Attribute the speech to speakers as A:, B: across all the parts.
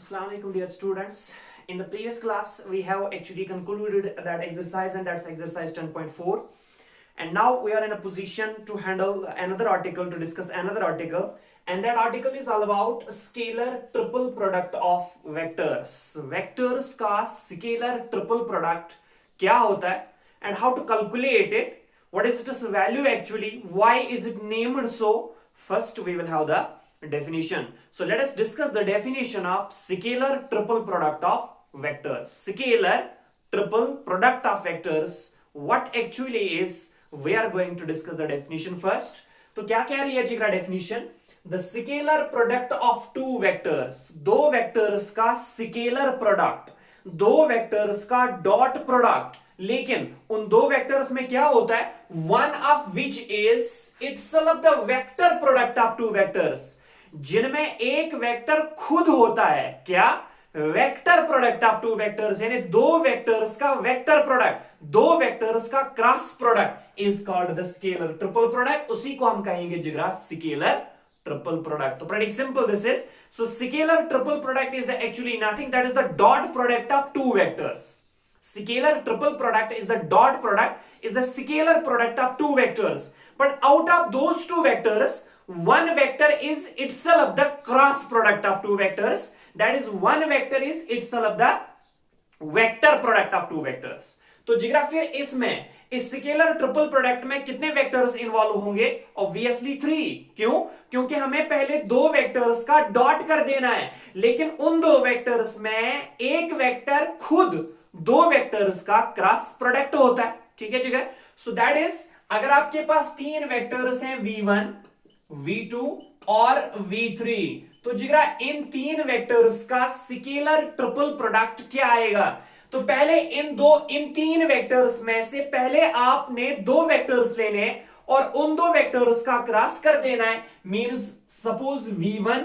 A: Assalamu alaikum dear students. In the previous class we have actually concluded that exercise, and that's exercise 10.4, and now we are in a position to handle another article, to discuss another article, and that article is all about scalar triple product of vectors. Vectors का scalar triple product क्या होता है and how to calculate it, what is its value actually, why is it named so. First we will have the definition. So let us discuss the definition of scalar triple product of vectors. Scalar triple product of vectors, what actually is, we are going to discuss the definition first. तो क्या कह रही है जिगरा definition? The scalar product of two vectors, दो vectors का scalar product, दो vectors का dot product, लेकिन उन दो वेक्टर्स में क्या होता है, one of which is itself the vector product of two vectors, जिनमें एक वेक्टर खुद होता है क्या, vector product of two vectors, यानी दो वेक्टर्स का वेक्टर प्रोडक्ट, दो वेक्टर्स का cross product is called the scalar triple product. उसी को हम कहेंगे जिगरा स्केलर ट्रिपल प्रोडक्ट. तो pretty simple this is. So scalar triple product is actually nothing, that is the dot product of two vectors. Scalar triple product is the dot product, is the scalar product of two vectors. But out of those two vectors, one vector is itself the cross product of two vectors. That is, one vector is itself the vector product of two vectors. तो जिगरा फिर इसमें इस scalar triple product में कितने vectors involve होंगे? Obviously 3. क्यों? क्योंकि हमें पहले दो वेक्टर्स का डॉट कर देना है, लेकिन उन दो वेक्टर्स में एक वेक्टर खुद दो वेक्टर्स का क्रॉस प्रोडक्ट होता है. ठीक है, ठीक है. सो दैट इज, अगर आपके पास तीन वेक्टर्स हैं v1, v2 और v3, तो जिगरा इन तीन वेक्टर्स का स्केलर ट्रिपल प्रोडक्ट क्या आएगा? तो पहले इन तीन वेक्टर्स में से पहले आपने दो वेक्टर्स लेने और उन दो वेक्टर्स का क्रॉस कर देना है. Means suppose v1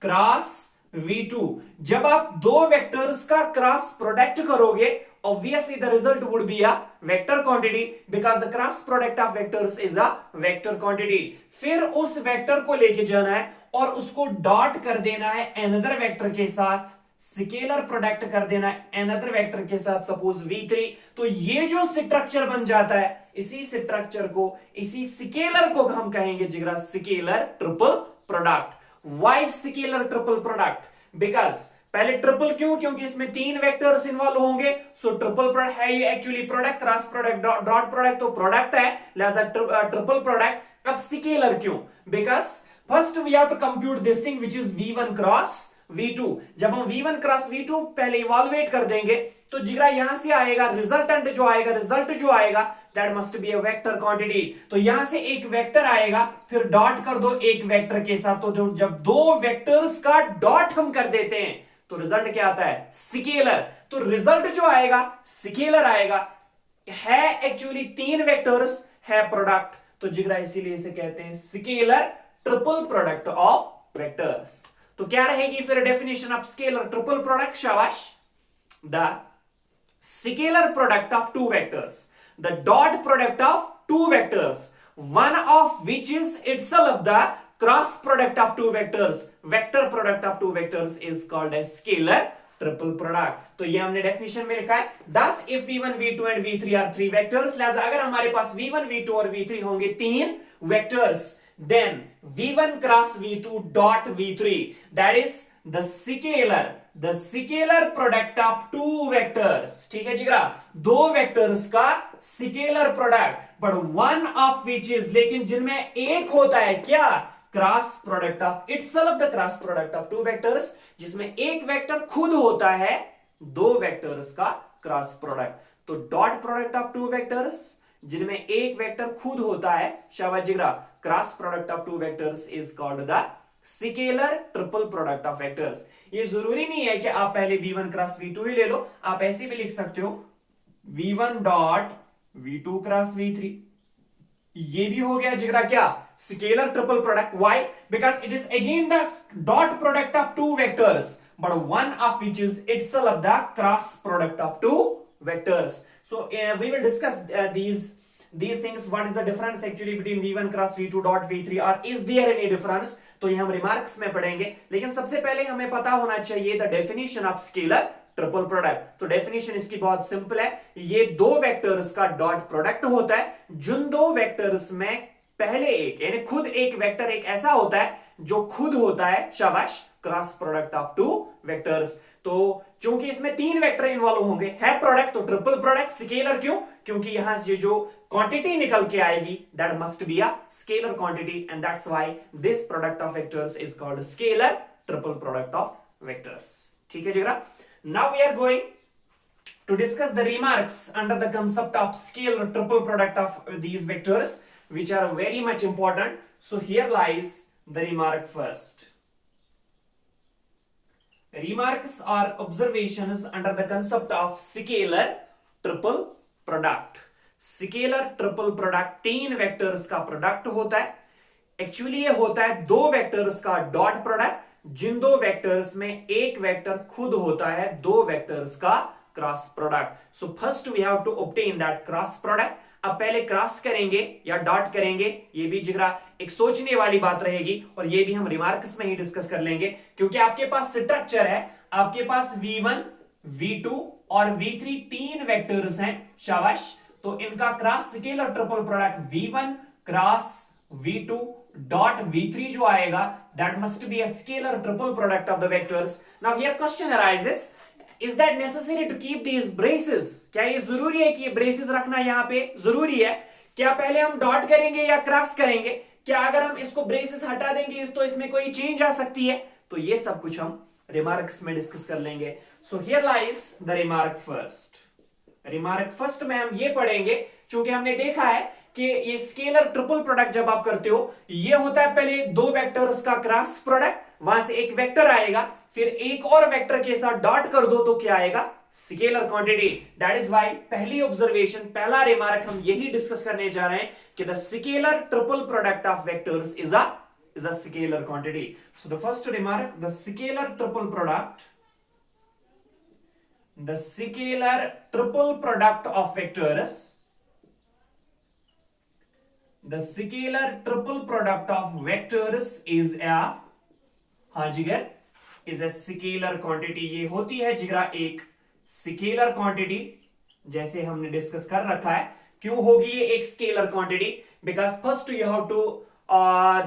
A: cross v2. जब आप दो वेक्टर्स का क्रॉस प्रोडक्ट करोगे, obviously the result would be a vector quantity, because the cross product of vectors is a vector quantity. फिर उस वेक्टर को लेके जाना है और उसको डॉट कर देना है another वेक्टर के साथ, स्केलर प्रोडक्ट कर देना है another वेक्टर के साथ, सपोज v3. तो ये जो स्ट्रक्चर बन जाता है, इसी स्ट्रक्चर को, इसी स्केलर को हम कहेंगे जिगरा scalar triple product. Why scalar triple product? Because पहले ट्रिपल क्यों? क्योंकि इसमें तीन वेक्टर्स इन्वॉल्व होंगे. सो ट्रिपल प्रोडक्ट है ये actually product, cross product, dot product, तो प्रोडक्ट है, लिहाजा ट्रिपल प्रोडक्ट. अब स्केलर क्यों? Because first we have to compute this thing which is v1 cross v2. जब हम v1 क्रॉस v2 पहले इवॉल्वेट कर देंगे, तो जिगरा यहां से आएगा रिजल्टेंट जो आएगा, रिजल्ट जो आएगा, that must be a vector quantity. तो यहां से एक वेक्टर आएगा, फिर डॉट कर दो एक वेक्टर के साथ. तो जब दो वेक्टर्स का डॉट हम कर देते हैं, तो रिजल्ट क्या आता है? स्केलर. तो रिजल्ट जो आएगा स्केलर आएगा. है एक्चुअली तीन वेक्टर्स, है प्रोडक्ट, तो जिगरा इसीलिए इसे कहते हैं scalar triple product of vectors. तो क्या रहेगी फिर definition of scalar triple product? शाबाश. The scalar product of two vectors, the dot product of two vectors, one of which is itself the cross product of two vectors, vector product of two vectors is called as scalar triple product. तो ये हमने definition में लिखा है. Thus if v1, v2 and v3 are three vectors, लिहाजा अगर हमारे पास v1, v2 और v3 होंगे तीन vectors, then v1 cross v2 dot v3, that is the scalar product of two vectors. ठीक है जिगरा, दो वेक्टर्स का scalar product, but one of which is, लेकिन जिनमें एक होता है क्या? Cross product of itself the cross product of two vectors, जिसमें एक वेक्टर खुद होता है दो वेक्टर्स का क्रॉस प्रोडक्ट. तो dot product of two vectors, जिनमें एक वेक्टर खुद होता है, शाबाश जिगरा, cross product of two vectors is called the scalar triple product of vectors. ये जरूरी नहीं है कि आप पहले v1 क्रॉस v2 ही ले लो, आप ऐसे भी लिख सकते हो v1 dot v2 cross v3. ये भी हो गया जिगरा क्या? Scalar triple product. Why? Because it is again the dot product of two vectors, but one of which is itself the cross product of two vectors. So we will discuss these things. What is the difference actually between v1 cross v2 dot v3, or is there any difference? तो ये हम remarks में पढ़ेंगे, लेकिन सबसे पहले हमें पता होना चाहिए the definition of scalar triple product. तो डेफिनेशन इसकी बहुत सिंपल है, ये दो वेक्टर्स का डॉट प्रोडक्ट होता है जिन दो वेक्टर्स में पहले एक यानी खुद एक वेक्टर एक ऐसा होता है जो खुद होता है शाबाश cross product of two vectors. तो चूंकि इसमें तीन वेक्टर इन्वॉल्व होंगे, है प्रोडक्ट तो ट्रिपल प्रोडक्ट। स्केलर क्यों? क्योंकि यहां से जो क्वांटिटी निकल के आएगी that must be a scalar quantity and that's why this product of vectors is called scalar triple product of vectors. ठीक है जिगरा, now we are going to discuss the remarks under the concept of scalar triple product of these vectors, which are very much important. So here lies the remark first. Remarks are observations under the concept of scalar triple product. Scalar triple product तीन vectors का product होता है। Actually ये होता है दो vectors का dot product, जिन दो वेक्टर्स में एक वेक्टर खुद होता है दो वेक्टर्स का cross product. So first we have to obtain that cross product. अब पहले क्रॉस करेंगे या डॉट करेंगे, ये भी जिगरा एक सोचने वाली बात रहेगी और ये भी हम रिमार्क्स में ही डिस्कस कर लेंगे, क्योंकि आपके पास स्ट्रक्चर है, आपके पास v1 v2 और v3 तीन वेक्टर्स हैं शाबाश। तो इनका cross scalar triple product v1 cross v2 dot v3 जो आएगा that must be a scalar triple product of the vectors. Now here question arises, is that necessary to keep these braces? क्या ये जरूरी है कि ये ब्रेसेस रखना यहां पे जरूरी है? क्या पहले हम डॉट करेंगे या क्रॉस करेंगे? क्या अगर हम इसको ब्रेसेस हटा देंगे तो इसमें कोई चेंज आ सकती है? तो ये सब कुछ हम रिमार्क्स में डिस्कस कर लेंगे। So here lies the remark first. Remark first में हम ये पढ़ेंगे, क्योंकि हमने देखा है कि ये स्केलर ट्रिपल प्रोडक्ट जब आप करते हो ये होता है पहले दो वेक्टर्स का क्रॉस प्रोडक्ट, वहां से एक वेक्टर आएगा, फिर एक और वेक्टर के साथ डॉट कर दो तो क्या आएगा? Scalar quantity. That is why पहली ऑब्जर्वेशन, पहला रिमार्क हम यही डिस्कस करने जा रहे हैं कि the scalar triple product of vectors is a scalar quantity. So the first remark, the scalar triple product, the scalar triple product of vectors, the scalar triple product of vectors is a, हाँ जिगर, is a scalar quantity। ये होती है जिगरा एक scalar quantity, जैसे हमने discuss कर रखा है। क्यों होगी ये एक scalar quantity? Because first you have to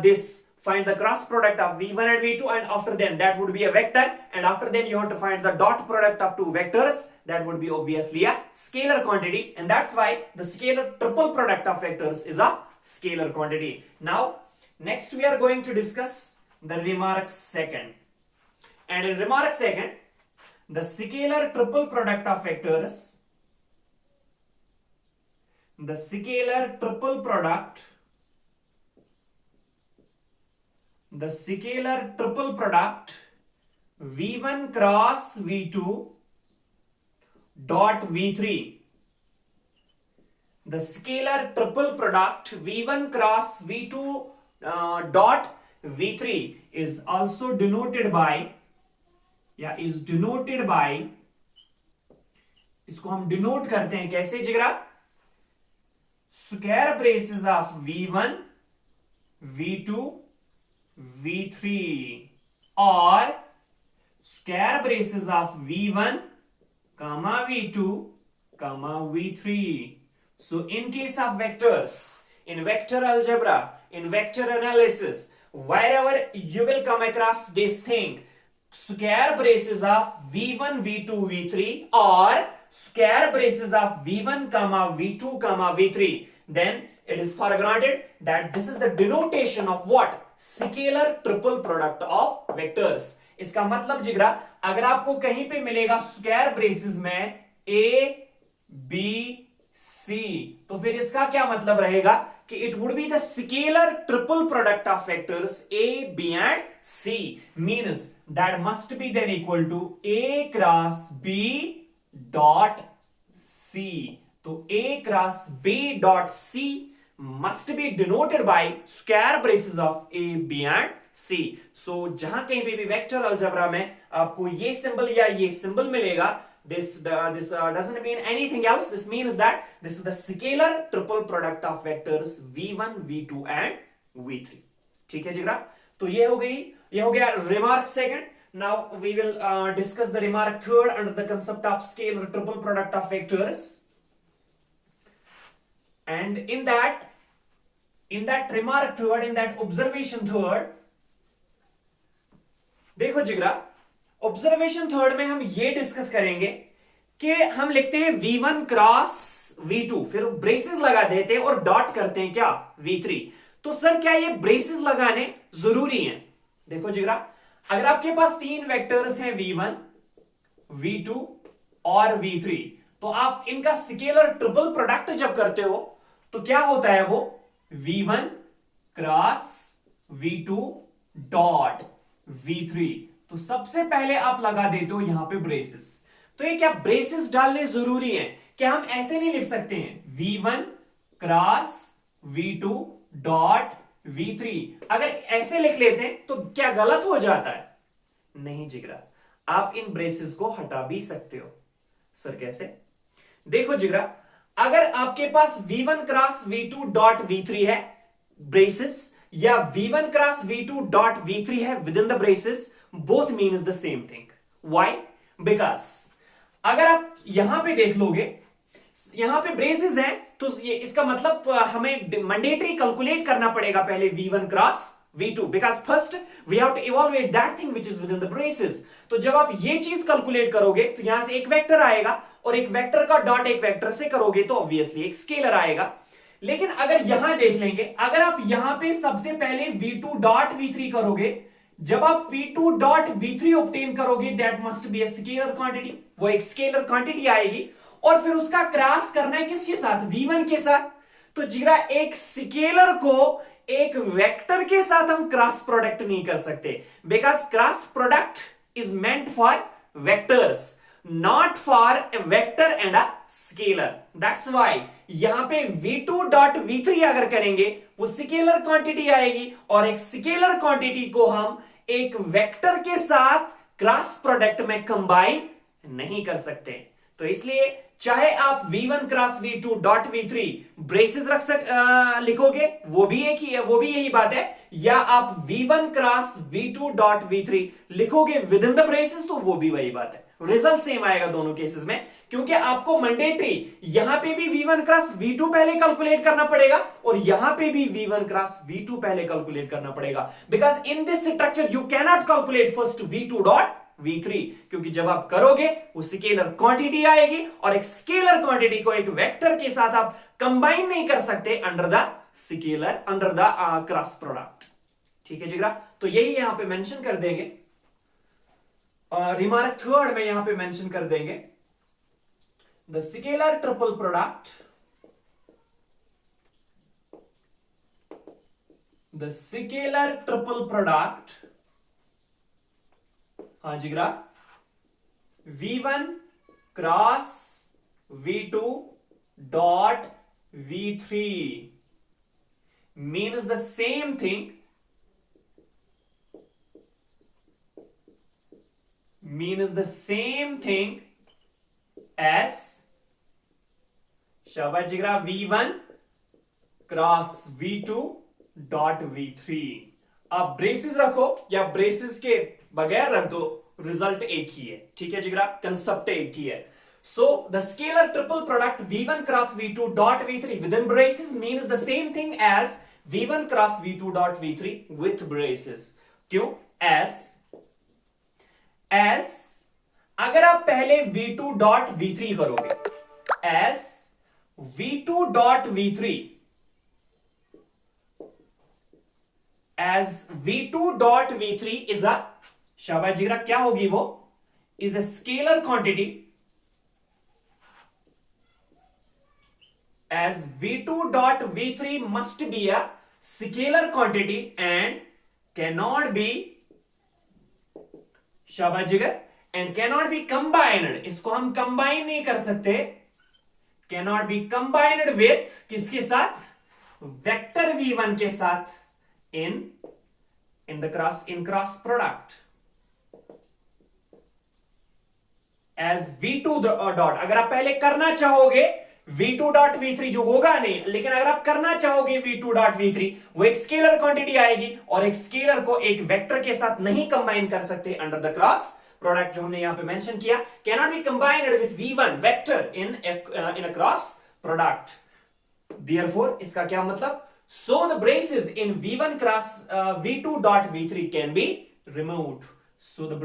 A: this find the cross product of v1 and v2 and after then that would be a vector and after then you have to find the dot product of two vectors, that would be obviously a scalar quantity and that's why the scalar triple product of vectors is a scalar quantity. Now next we are going to discuss the remark second, and in remark second the scalar triple product of vectors, the scalar triple product, the scalar triple product v1 cross v2 dot v3, the scalar triple product v1 cross v2 dot v3 is also denoted by, या is denoted by, इसको हम denote करते हैं कैसे जिगरा? Square braces of v1 v2 v3 और square braces of v1 comma v2 comma v3. So in case of vectors, in vector algebra, in vector analysis, wherever you will come across this thing, square braces of v1 v2 v3 or square braces of v1 comma v2 comma v3, then it is for granted that this is the denotation of what? Scalar triple product of vectors. इसका मतलब जिगरा, अगर आपको कहीं पे मिलेगा square braces में a b c, तो फिर इसका क्या मतलब रहेगा कि it would be the scalar triple product of vectors a b and c, means that must be then equal to a cross b dot c. तो a cross b dot c must be denoted by square braces of a b and c. So जहां कहीं पे भी vector algebra में आपको ये symbol या ये सिंबल मिलेगा, this doesn't mean anything else. This means that this is the scalar triple product of vectors v1 v2 and v3. ठीक है जिगरा? तो ये हो गई, ये हो गया remark second. Now we will discuss the remark third under the concept of scalar triple product of vectors. And in that remark third, in that observation third, देखो जिगरा, ऑब्जर्वेशन थर्ड में हम ये डिस्कस करेंगे कि हम लिखते हैं V1 क्रॉस V2, फिर ब्रेसेस लगा देते हैं और डॉट करते हैं क्या V3. तो सर क्या ये ब्रेसेस लगाने जरूरी हैं? देखो जिगरा, अगर आपके पास तीन वेक्टर्स हैं V1, V2 और V3, तो आप इनका स्केलर ट्रिपल प्रोडक्ट जब करते हो तो क्या होता है, वो V1 cross V2 dot V3. तो सबसे पहले आप लगा देते हो यहां पे ब्रेसेस. तो ये क्या ब्रेसेस डालने जरूरी है? क्या हम ऐसे नहीं लिख सकते हैं V1 cross V2 dot V3? अगर ऐसे लिख लेते हैं तो क्या गलत हो जाता है? नहीं जिगरा, आप इन ब्रेसेस को हटा भी सकते हो. सर कैसे? देखो जिगरा, अगर आपके पास V1 cross V2 dot V3 है ब्रेसेस, या V1 cross V2 dot V3 है with in the braces, both means the same thing. Why? Because अगर आप यहां पे देख लोगे, यहां पे ब्रेसेस हैं, तो ये इसका मतलब हमें मैंडेटरी कैलकुलेट करना पड़ेगा पहले V1 cross V2, because first we have to evaluate that thing which is within the braces. तो जब आप ये चीज कैलकुलेट करोगे तो यहां से एक वेक्टर आएगा, और एक वेक्टर का डॉट एक वेक्टर से करोगे तो ऑब्वियसली एक स्केलर आएगा. लेकिन अगर यहां देख लेंगे, अगर आप यहां पे सबसे पहले V2 डॉट V3 करोगे, जब आप V2 डॉट V3 ऑब्टेन करोगे, that must be a scalar quantity, वो एक स्केलर क्वांटिटी आएगी. और फिर उसका क्रॉस करना है किसके साथ? V1 के साथ. तो जीरा, एक स्केलर को एक वेक्टर के साथ हम क्रॉस प्रोडक्ट नहीं कर सकते, because cross product is meant for vectors, not for a vector and a scalar. That's why यहां पे V2 डॉट V3 अगर करेंगे वो स्केलर क्वांटिटी आएगी, और एक स्केलर क्वांटिटी को हम एक वेक्टर के साथ क्रॉस प्रोडक्ट में कंबाइन नहीं कर सकते. तो इसलिए चाहे आप V1 cross V2 dot V3 braces लिखोगे, वो भी एक ही है, वो भी यही बात है, या आप V1 cross V2 dot V3 लिखोगे विद इन द ब्रेसेस, तो वो भी वही बात है. रिजल्ट सेम आएगा दोनों केसेस में, क्योंकि आपको मैंडेटरी यहां पे भी V1 क्रॉस V2 पहले कैलकुलेट करना पड़ेगा, और यहां पे भी V1 क्रॉस V2 पहले कैलकुलेट करना पड़ेगा. Because in this structure you can not calculate first V2 dot V3, क्योंकि जब आप करोगे वो स्केलर क्वांटिटी आएगी, और एक स्केलर क्वांटिटी को एक वेक्टर के साथ आप कंबाइन नहीं कर सकते under the scalar, under the cross product. ठीक है जिगरा, तो यही यहां पे मेंशन कर देंगे. रिमार्क थर्ड में यहां पे मेंशन कर देंगे the scalar triple product, the scalar triple product. हाँ जिगरा, V1 cross V2 dot V3 means the same thing, means the same thing as, शाबाश जिगरा, V1 cross V2 dot V3. आप ब्रेसेस रखो या ब्रेसेस के बगैर रख दो, रिजल्ट एक ही है. ठीक है जिगरा, कंसेप्ट एक ही है. So the scalar triple product V1 cross V2 dot V3 within braces means the same thing as V1 cross V2 dot V3 with braces. क्यों? एस अगर आप पहले V2 डॉट V3 करोगे, as V2 dot V3, as V2 dot V3 is a, शाबाश जिगरा, क्या होगी वो? is a scalar quantity, as V2 dot V3 must be a scalar quantity and cannot be, शाबाश जिगर, and cannot be combined, इसको हम कंबाइन नहीं कर सकते, cannot be combined with किसके साथ? वेक्टर V1 के साथ in cross product as V2 dot. अगर आप पहले करना चाहोगे v2.v3 जो होगा नहीं, लेकिन अगर आप करना चाहोगे v2.v3, वो एक स्केलर क्वांटिटी आएगी और एक स्केलर को एक वेक्टर के साथ नहीं कंबाइन कर सकते अंडर द क्रॉस प्रोडक्ट, जो हमने यहां पे मेंशन किया, can not be combined with v1 vector in a cross product. Therefore इसका क्या मतलब, so the braces in v1 cross v2.v3 can be removed. So the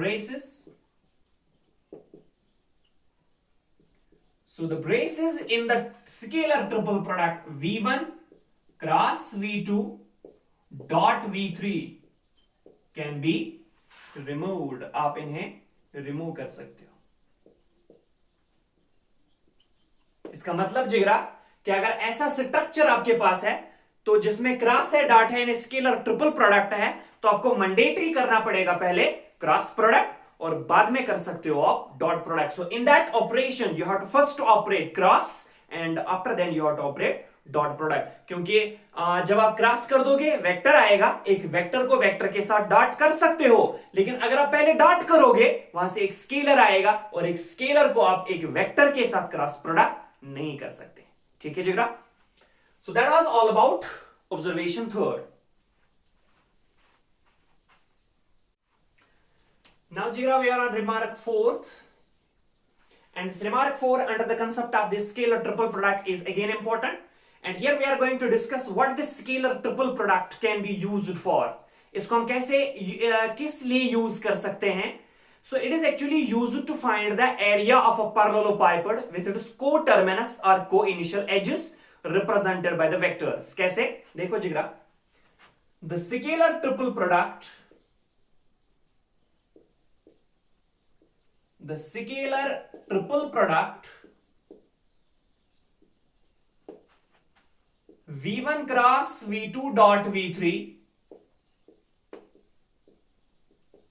A: braces in the scalar triple product v1 cross v2 dot v3 can be removed. आप इन्हें remove कर सकते हो। इसका मतलब जिगरा कि अगर ऐसा स्ट्रक्चर आपके पास है तो जिसमें क्रॉस है, डॉट है, स्केलर ट्रिपल प्रोडक्ट है, तो आपको मैंडेटरी करना पड़ेगा पहले क्रॉस प्रोडक्ट और बाद में कर सकते हो आप dot product. So in that operation you have to first operate cross and after then you have to operate dot product, क्योंकि जब आप क्रॉस कर दोगे वेक्टर आएगा, एक वेक्टर को वेक्टर के साथ डॉट कर सकते हो, लेकिन अगर आप पहले डॉट करोगे वहां से एक स्केलर आएगा और एक स्केलर को आप एक वेक्टर के साथ क्रॉस प्रोडक्ट नहीं कर सकते। ठीक है जिगरा? So that was all about observation third. Now Jigra, we are on remark fourth, and this remark 4 under the concept of this scalar triple product is again important, and here we are going to discuss what this scalar triple product can be used for. इसको हम कैसे किस लिए use कर सकते हैं? So it is actually used to find the area of a parallelepiped with its co-terminus or co-initial edges represented by the vectors. कैसे? देखो जिगरा, the scalar triple product v1 cross v2 dot v3,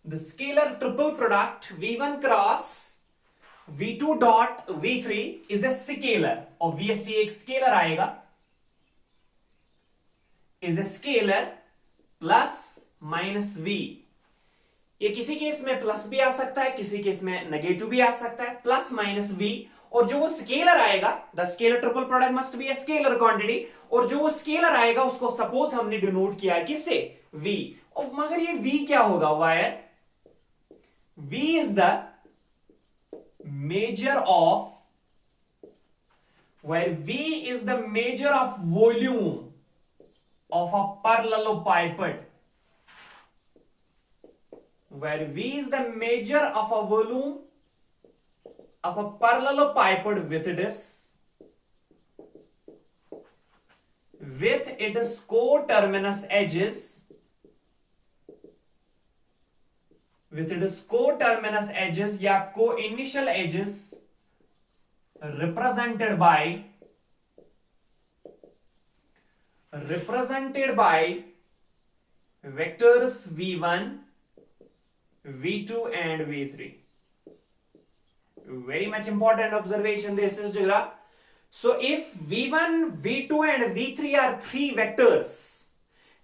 A: the scalar triple product v1 cross v2 dot v3 is a scalar, obviously एक scalar आएगा, is a scalar plus minus v। ये किसी case में plus भी आ सकता है, किसी केस में नेगेटिव भी आ सकता है, प्लस माइनस v, और जो वो स्केलर आएगा, the scalar triple product must be a scalar quantity, और जो वो स्केलर आएगा उसको सपोज हमने डिनोट किया है किससे, v, और मगर ये v क्या होगा, wire v is the measure of, where v is the measure of volume of a parallelepiped, where v is the measure of a volume of a parallelepiped with its co-terminus edges, with its co-terminus edges या co-initial edges represented by vectors v1, v2 and v3. Very much important observation this is, Jigra. So if v1, v2 and v3 are three vectors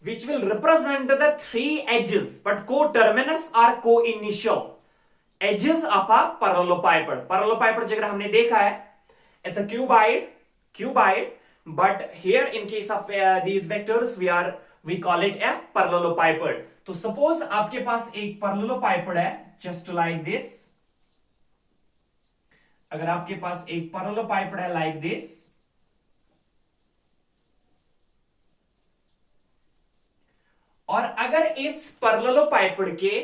A: which will represent the three edges but co-terminus or co-initial edges of a parallelepiped. Parallelepiped जिगर हमने देखा है, it's a cuboid, but here in case of these vectors we call it a parallelepiped. तो suppose आपके पास एक parallelepiped है, just like this. अगर आपके पास एक parallelepiped है like this, और अगर इस parallelepiped के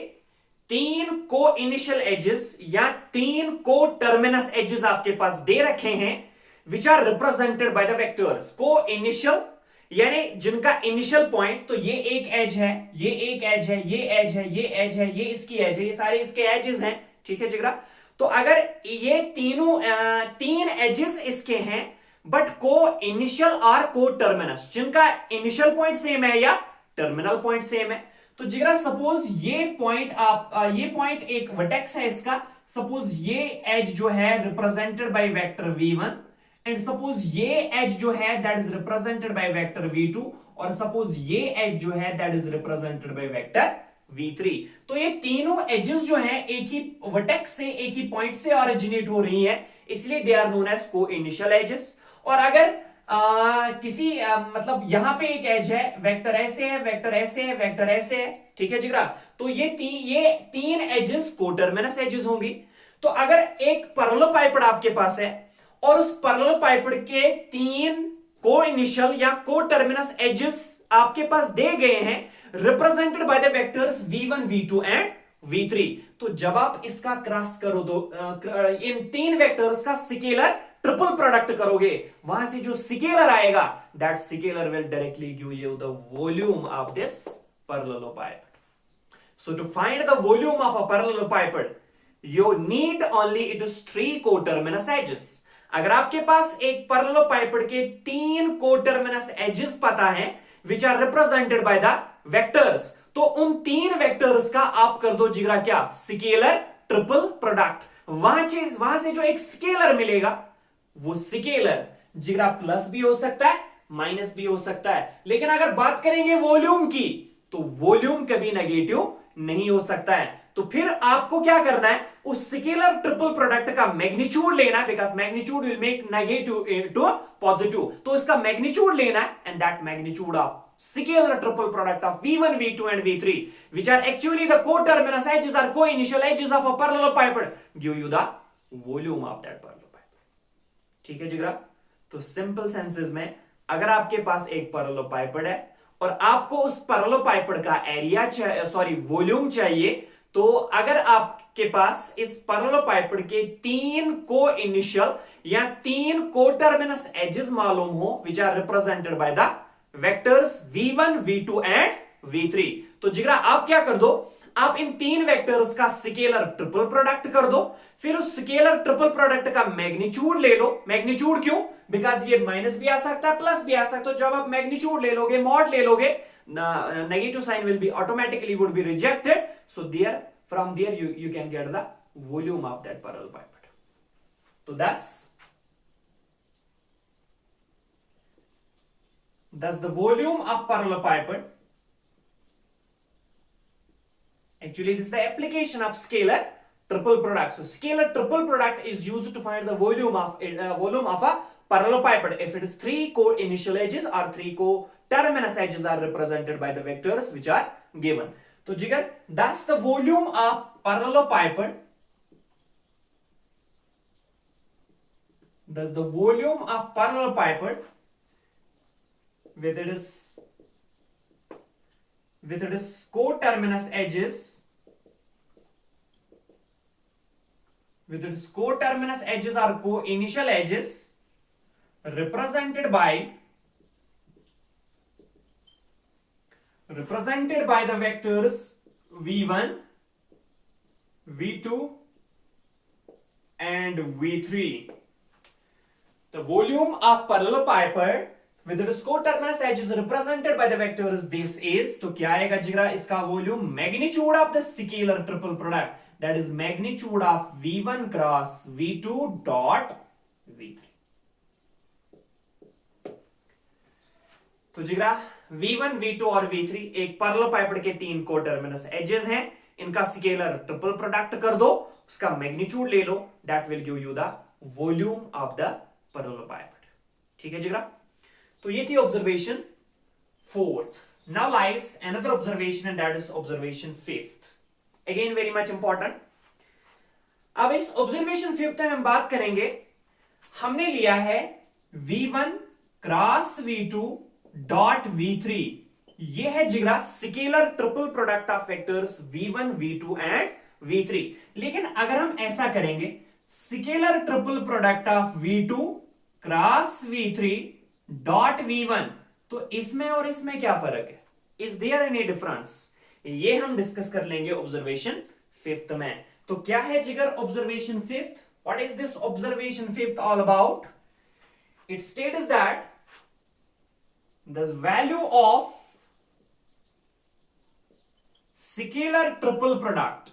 A: तीन को इनिशियल एजेस या तीन को टर्मिनस एजेस आपके पास दे रखे हैं which are represented by the vectors, को इनिशियल यानी जिनका इनिशियल पॉइंट, तो ये एक एज है, ये एक एज है, ये एज है, ये एज है, ये इसकी एज है, ये सारे इसके एजेस हैं, ठीक है जिगरा। तो अगर ये तीनों तीन एजेस इसके हैं बट को इनिशियल और को टर्मिनस, जिनका इनिशियल पॉइंट सेम है या टर्मिनल पॉइंट सेम है, तो जिगरा सपोज ये पॉइंट ये पॉइंट एक वर्टेक्स है इसका, सपोज ये एज जो है represented by vector v1 and suppose ये एज जो है that is represented by vector v2 और सपोज ये एज जो है that is represented by vector v3। तो ये तीनों एजेस जो हैं एक ही वर्टेक्स से, एक ही पॉइंट से ऑरिजिनेट हो रही है, इसलिए दे आर नोन एज को इनिशियल एजेस। और अगर किसी मतलब यहां पे एक एज है, वेक्टर ऐसे है, वेक्टर ऐसे है, वेक्टर ऐसे है, ठीक है जिगरा, तो ये तीन एजेस कोटर्मिनस एजेस होंगी। तो अगर एक पैरेललोपाइपेड आपके पास है और उस पैरेललोपाइपेड के तीन को इनिशियल या को टर्मिनस एजेस आपके पास दे गए हैं, represented by the vectors v1 v2 and v3, तो जब आप इसका क्रॉस करो दो इन तीन वेक्टर्स का स्केलर ट्रिपल प्रोडक्ट करोगे, वहां से जो स्केलर आएगा, that scalar will directly give you the volume of this parallelopipe. So to find the volume of a parallelopipe, you need only it is 3 coterminous edges. अगर आपके पास एक parallelopipe के 3 coterminous edges पता है which are represented by the vectors, तो उन 3 vectors का आप कर दो जिगरा क्या, स्केलर ट्रिपल प्रोडक्ट। वहां से जो एक स्केलर मिलेगा, वो स्केलर जिगरा प्लस भी हो सकता है, माइनस भी हो सकता है, लेकिन अगर बात करेंगे वॉल्यूम की, तो वॉल्यूम कभी नेगेटिव नहीं हो सकता है। तो फिर आपको क्या करना है, उस स्केलर ट्रिपल प्रोडक्ट का मैग्नीट्यूड लेना है, because magnitude will make negative to positive, तो इसका मैग्नीट्यूड लेना है, and that magnitude of scalar triple product of v1 v2 and v3, which are actually the coterminous edges or co-initial edges of a parallelopipe, give you the volume of that parallelopipe. ठीक है जिगरा, तो simple senses में अगर आपके पास एक पैरेललोपाइपेड है और आपको उस पैरेललोपाइपेड का एरिया वॉल्यूम चाहिए, तो अगर आपके पास इस पैरेललोपाइपेड के 3 को इनिशियल या 3 कोटर्मिनस एजेस मालूम हो, which are represented by the vectors v1 v2 and v3, तो जिगरा आप क्या कर दो, आप इन 3 वेक्टर्स का स्केलर ट्रिपल प्रोडक्ट कर दो, फिर उस स्केलर ट्रिपल प्रोडक्ट का मैग्नीट्यूड ले लो। मैग्नीट्यूड क्यों, बिकॉज ये माइनस भी आ सकता है, प्लस भी आ सकता है। जब आप मैग्नीट्यूड ले लोगे, मॉड ले लोगे, negative sign will be automatically would be rejected, so there from there you can get the volume of that parallelopipe. तो thus the volume of parallelopipe, actually this is the application of scalar triple product. So scalar triple product is used to find the volume of a parallelopipe if it is 3 co-initial edges or 3 co-terminus edges are represented by the vectors which are given. तो जिगर, thus the volume of parallelopipe, thus the volume of parallelopipe with its coterminous edges, with its coterminous edges or co-initial edges represented by the vectors v1 v2 and v3, the volume of parallelopipe with its coterminous edges represented by the vectors this is, तो क्या आएगा जिगरा, इसका volume magnitude of the scalar triple product, that is magnitude of v1 cross v2 dot v3। तो जिगरा v1 v2 और v3 एक पैरेललोपाइपेड के 3 कोटर्मिनस एजेस हैं, इनका स्केलर ट्रिपल प्रोडक्ट कर दो, उसका मैग्नीट्यूड ले लो, that will give you the volume of the parallelepiped. ठीक है जिगरा, तो ये थी observation 4th. Now lies another observation and that is observation 5th. Again very much important. अब इस ऑब्जर्वेशन 5th में हम बात करेंगे, हमने लिया है v1 cross v2 dot v3, ये है जिगरा scalar triple product of vectors v1 v2 and v3। लेकिन अगर हम ऐसा करेंगे, scalar triple product of v2 cross v3 dot v1, तो इसमें और इसमें क्या फर्क है, इज देयर एनी डिफरेंस, ये हम डिस्कस कर लेंगे ऑब्जर्वेशन 5th में। तो क्या है जिगर observation 5th, what is this observation 5th all about? It states that the value of scalar triple product,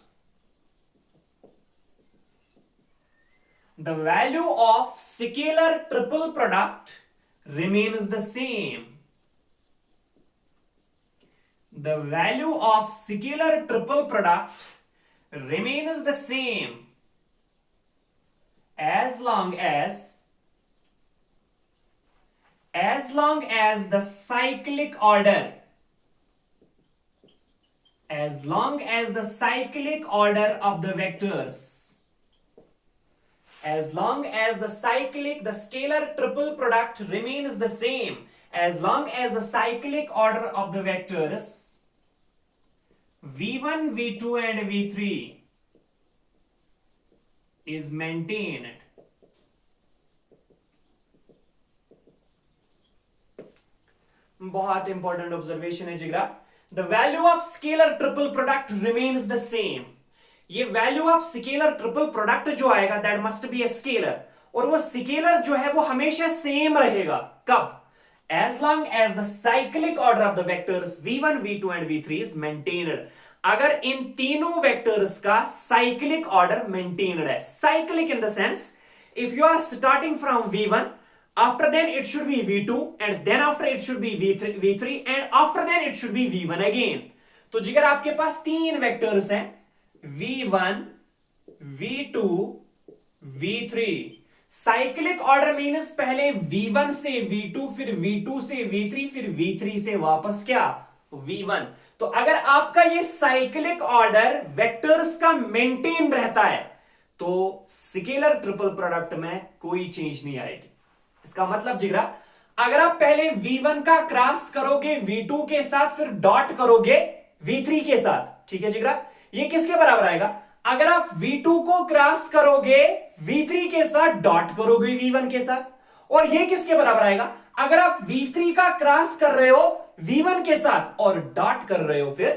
A: the value of scalar triple product remains the same. The value of scalar triple product remains the same as long as as long as the cyclic order, as long as the cyclic order of the vectors, as long as the scalar triple product remains the same, as long as the cyclic order of the vectors v1, v2 and v3 is maintained, बहुत important observation है जिगरा, the value of scalar triple product remains the same. ये value of scalar triple product जो आएगा that must be a scalar, और वो scalar जो है वो हमेशा सेम रहेगा। कब? As long as the cyclic order of the vectors v1, v2 and v3 is maintained. अगर इन तीनों वेक्टर्स का साइक्लिक ऑर्डर मेंटेन्ड है, cyclic in the sense if you are starting from v1, after then it should be v2 and then after it should be v3 and after then it should be v1 again। तो जिगर आपके पास तीन vectors हैं v1, v2, v3। Cyclic order means पहले v1 से v2, फिर v2 से v3, फिर v3 से वापस क्या v1। तो अगर आपका ये साइक्लिक ऑर्डर वेक्टर्स का मेंटेन रहता है तो स्केलर ट्रिपल प्रोडक्ट में कोई चेंज नहीं आएगी। इसका मतलब जिगरा, अगर आप पहले v1 का क्रॉस करोगे v2 के साथ, फिर डॉट करोगे v3 के साथ, ठीक है जिगरा, ये किसके बराबर आएगा? अगर आप v2 को क्रॉस करोगे v3 के साथ, डॉट करोगे v1 के साथ, और ये किसके बराबर आएगा? अगर आप v3 का क्रॉस कर रहे हो v1 के साथ और डॉट कर रहे हो फिर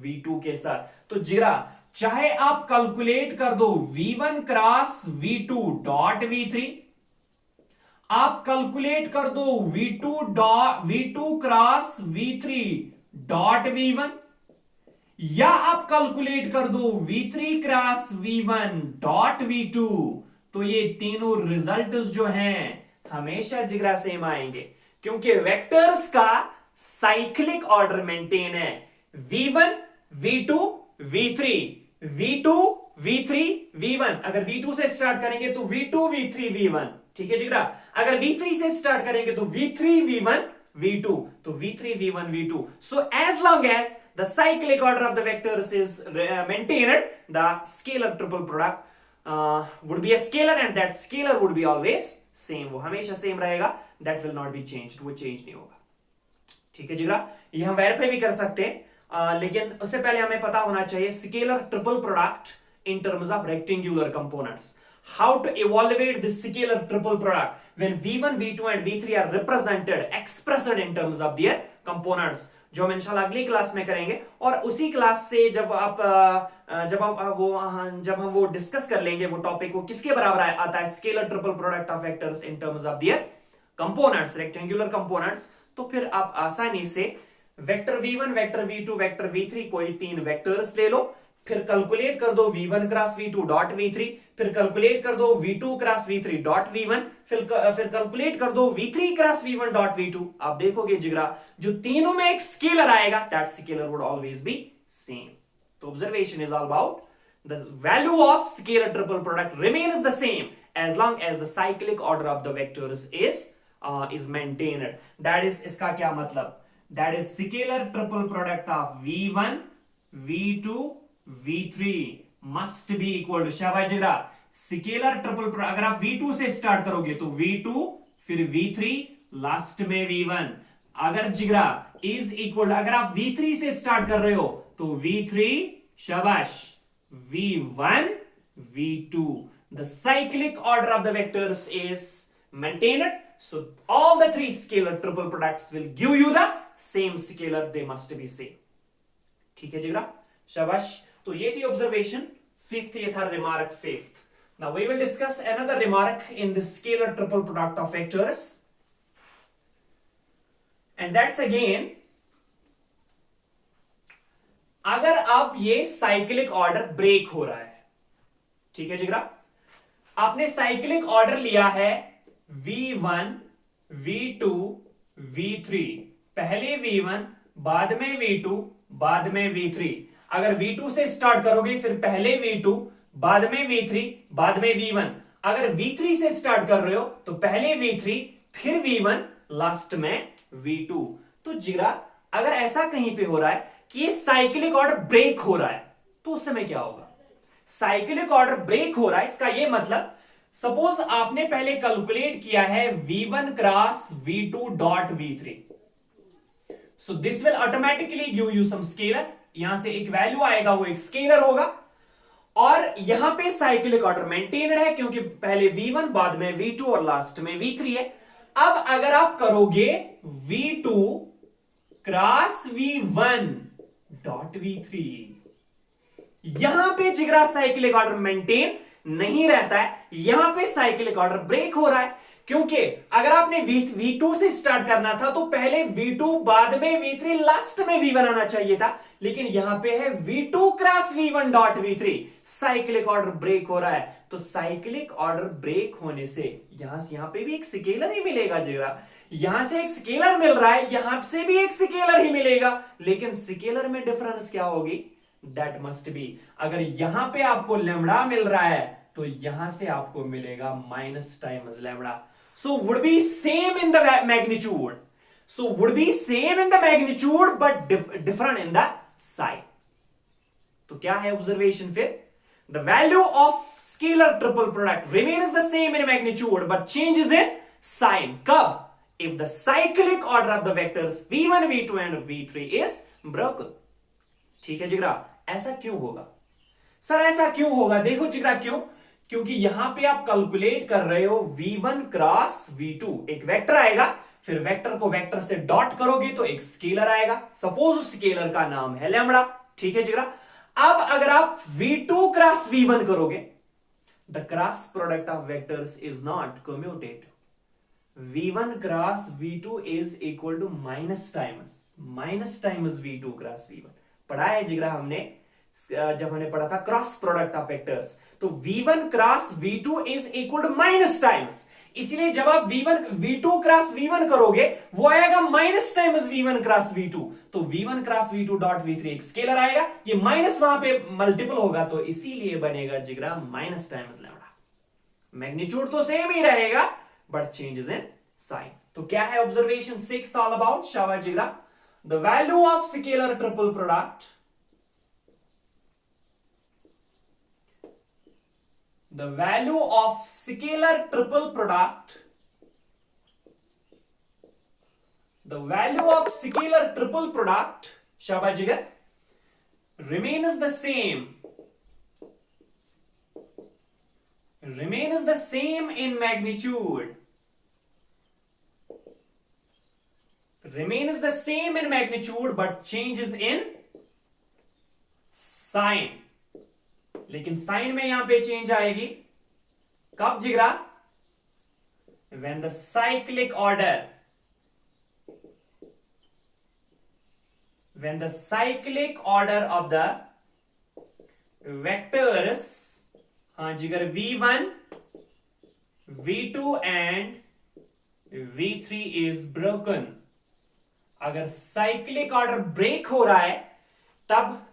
A: v2 के साथ। तो जिगरा, चाहे आप कैलकुलेट कर दो v1 cross v2 dot v3, आप कैलकुलेट कर दो v2 cross v3 dot v1, या आप कैलकुलेट कर दो v3 cross v1 dot v2, तो ये तीनों रिजल्ट्स जो हैं हमेशा जिगरा सेम आएंगे, क्योंकि वेक्टर्स का साइक्लिक ऑर्डर मेंटेन है। v1, v2, v3, v2, v3, v1। अगर v2 से स्टार्ट करेंगे तो v2, v3, v1, ठीक है जिगरा। अगर v3 से स्टार्ट करेंगे तो v3, v1, v2, तो v3, v1, v2। So as long as the cyclic order of the vectors is maintained, the scalar triple product would be a scalar and that scalar would be always same। वो हमेशा same रहेगा, that will not be changed, वो change नहीं होगा, ठीक है जिगरा। ये हम वेरीफाई भी कर सकते हैं, लेकिन उससे पहले हमें पता होना चाहिए scalar triple product in terms of rectangular components, how to evaluate the scalar triple product when v1, v2 and v3 are represented, expressed in terms of their components, जो हम इंशाल्लाह अगली क्लास में करेंगे। और उसी क्लास से जब हम वो डिस्कस कर लेंगे वो टॉपिक, वो किसके बराबर आता है scalar triple product of vectors in terms of their components, rectangular components, तो फिर आप आसानी से vector v1, vector v2, vector v3 कोई तीन वेक्टर्स ले लो, फिर कैलकुलेट कर दो v1 cross v2 dot v3, फिर कैलकुलेट कर दो v2 cross v3 dot v1, फिर कैलकुलेट कर दो v3 cross v1 dot v2। आप देखोगे जिगरा, जो तीनों में एक स्केलर आएगा that scalar would always be same. तो observation is all about the value of scalar triple product remains the same as long as the cyclic order of the vectors is maintained. That is, इसका क्या मतलब? That is scalar triple product of v1, v2, v3 must be equal to, शाबाश जिगरा, scalar triple product अगर आप v2 से start करोगे तो v2, फिर v3, लास्ट में v1। अगर जिगरा इज इक्वल, अगर आप v3 से स्टार्ट कर रहे हो तो v3, शाबाश, v1, v2। The cyclic order of the vectors is maintained, so all the three scalar triple products will give you the same scalar, they must be same। ठीक है जिगरा, शाबाश। तो ये थी ऑब्जर्वेशन फिफ्थ, ये था remark fifth. Now we will discuss another remark in the scalar triple product of vectors, and that's again, अगर अब ये साइक्लिक ऑर्डर ब्रेक हो रहा है, ठीक है जिगरा, आपने साइक्लिक ऑर्डर लिया है v1, v2, v3, पहले v1, बाद में v2, बाद में v3। अगर v2 से स्टार्ट करोगे फिर पहले v2, बाद में v3, बाद में v1। अगर v3 से स्टार्ट कर रहे हो तो पहले v3, फिर v1, लास्ट में v2। तो जिगरा अगर ऐसा कहीं पे हो रहा है कि ये साइक्लिक ऑर्डर ब्रेक हो रहा है तो उस समय क्या होगा? साइक्लिक ऑर्डर ब्रेक हो रहा है, इसका ये मतलब सपोज आपने पहले कैलकुलेट किया है v1 cross v2 dot v3, so this will automatically give you some scalar. यहां से एक वैल्यू आएगा, वो एक स्केलर होगा, और यहां पे साइक्लिक ऑर्डर मेंटेन्ड है क्योंकि पहले v1 बाद में v2 और लास्ट में v3 है। अब अगर आप करोगे v2 cross v1 dot v3, यहां पे जिगरा साइक्लिक ऑर्डर मेंटेन नहीं रहता है, यहां पे साइक्लिक ऑर्डर ब्रेक हो रहा है। क्योंकि अगर आपने v2 से स्टार्ट करना था तो पहले v2 बाद में v3 लास्ट में v1 आना चाहिए था, लेकिन यहां पे है v2 cross v1 dot v3, cyclic order break हो रहा है। तो साइक्लिक ऑर्डर ब्रेक होने से यहां पे भी एक स्केलर ही मिलेगा जिगरा, यहां से एक स्केलर मिल रहा है, यहां से भी एक स्केलर ही मिलेगा, लेकिन स्केलर में डिफरेंस क्या होगी? दैट मस्ट बी, अगर यहां पे आपको लैम्बडा मिल रहा है तो यहां से आपको मिलेगा minus times lambda. So would be same in the magnitude, so would be same in the magnitude but different in the sign. तो क्या है ऑब्जर्वेशन फिर? The value of scalar triple product remains the same in magnitude but changes in sign. कब? if the cyclic order of the vectors v1 v2 and v3 is broken। ठीक है जिगरा, ऐसा क्यों होगा? सर ऐसा क्यों होगा? देखो जिगरा क्यों, क्योंकि यहां पे आप कैलकुलेट कर रहे हो v1 क्रॉस v2, एक वेक्टर आएगा, फिर वेक्टर को वेक्टर से डॉट करोगे तो एक स्केलर आएगा, सपोज उस स्केलर का नाम है लैम्बडा। ठीक है जिगरा, अब अगर आप v2 क्रॉस v1 करोगे, the cross product of vectors is not commutative. v1 cross v2 is equal to minus times v2 cross v1। पढ़ा है जिगरा हमने, जब हमने पढ़ा था क्रॉस प्रोडक्ट ऑफ वेक्टर्स, तो v1 cross v2 is equal to minus times, इसलिए जब आप v2 क्रॉस v1 करोगे वो आएगा minus times v1 cross v2, तो v1 cross v2 dot v3 एक स्केलर आएगा, ये माइनस वहां पे मल्टीपल होगा तो इसीलिए बनेगा जिगरा माइनस टाइम्स लैम्बडा। मैग्नीट्यूड तो सेम ही रहेगा बट चेंजेस इन साइन। तो क्या है ऑब्जर्वेशन 6th ऑल अबाउट? शाबाश जिगरा, the value of scalar triple product, the value of scalar triple product, the value of scalar triple product, शाबाश जिगर, remains the same in magnitude, remains the same in magnitude but changes in sign। लेकिन sign में यहां पे change आएगी कब जिगरा? when the cyclic order of the vectors, हाँ जिगर, v1 v2 and v3 is broken। अगर साइक्लिक ऑर्डर ब्रेक हो रहा है तब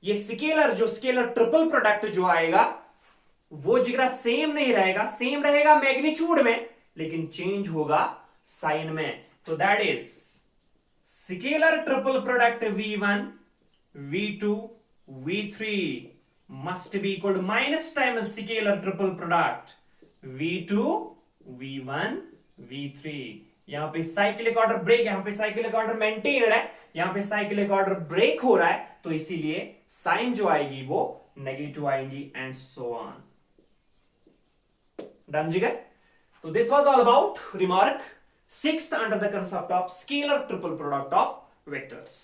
A: ये स्केलर ट्रिपल प्रोडक्ट जो आएगा वो जिगरा सेम नहीं रहेगा, सेम रहेगा मैग्नीट्यूड में लेकिन चेंज होगा साइन में। तो that is scalar triple product v1 v2 v3 must be equal to minus times scalar triple product v2 v1 v3। यहां पे साइक्लिक ऑर्डर ब्रेक, यहां पे साइक्लिक ऑर्डर मेंटेन है, यहां पे साइक्लिक ऑर्डर ब्रेक हो रहा है, तो इसीलिए साइन जो आएगी वो नेगेटिव आएगी एंड सो ऑन। डन जिगर? तो this was all about remark 6th under the concept of scalar triple product of vectors.